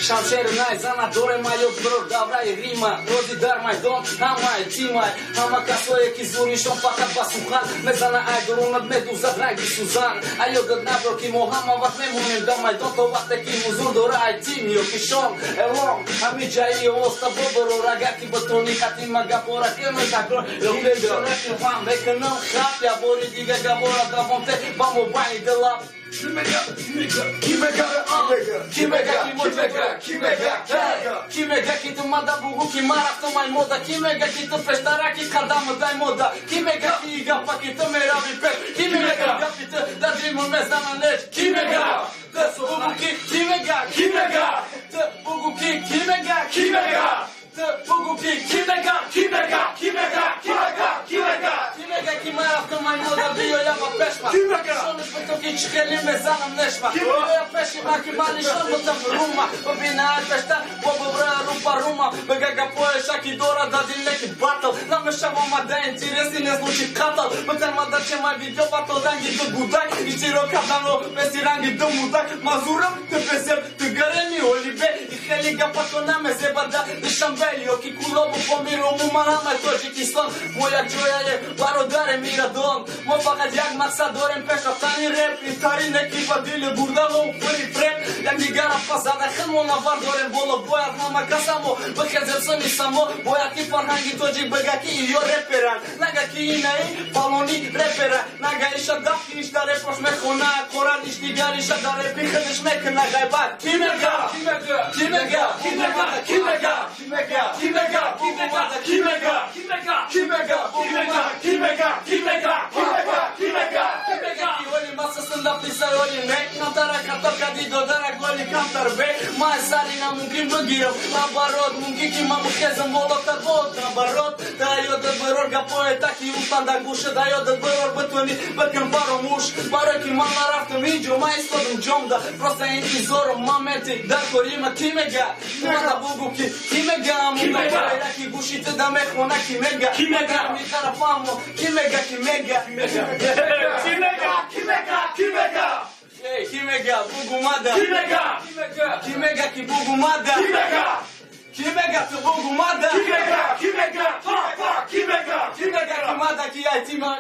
Шамшер найзана, доре майот брор, давра и рима, роди дар май дом, хамай, тимай, хама касое кизури, шон факат басухан, мезана айдорунат медуза, драги сузан, айодат наброки мохама, ват мемунем, да май дом, то ват таки музур, дора ай тимио, кишон, елон, ами джаи, оста боборо, рагаки батони, хати магапора, кеме такро, елбега, рекам, веканам, хапя, бори дига габора, да монте, бамо бани, делап, Kimega, ki tu mada bugu ki maraf tu mai moda Kimega ki tu festara ki kadam dai moda Kimega ki gapa ki tu meravi pet Kimega gapi tu da dreamul mes da manlet Kimega tu bugu ki Kimega tu bugu ki Kimega tu bugu ki Kimega ki maraf tu mai moda bio ya ma peshma Sonuç bu toki çıkelim ve zanım neşma Oya peşi maki mali şon bu tam ruma Bina peşta bobo bra rupa ruma Bega poje šaki dora da dinleki battle Namešamo ma da interesni ne zvuči katal Petan ma da će maj video battle rangi do budak I čiro kadano pesi rangi do mudak Mazuram te pesem te gareni olibe I heli ga pako name zebada Nišam belio ki kulobu pomiro mu manama toči kislon Moja džoja je barodare miradon Mo fakat jak maksadorem pešta tani rap I tari neki badilje burdavo u prvi frem Jak mi gara pasada hemo na vardorem bolo boja nama kasamo Băhezem să mi samo boja ki farhangi toji băga ki yo reperan Naga ki inai faloni repera Naga isha dafki ishta reposh mehona Koran ishti gari isha da repi khedish mek naga bat Kimega masasında pisar oli mek Nantara katoka di dodara gloli kantar be Mai sarina mungkin begiram Nabarot mungkin ki mamu kezem volotar vod Nabarot da yodat băror gapoe taki ustan da gușă Da yodat băror bătuni bătcăm baro muș Bară ki mama raftă mingio mai skodum jomda Prosta intizorom mameti dar korima Kimega Mada bugu ki Kimega Munda bără ki gușite da mehona Kimega Mi karapamo Kimega Kimega bugumada Kimega ki bugumada Kimega tu bugumada Kimega ki mada ki ai tima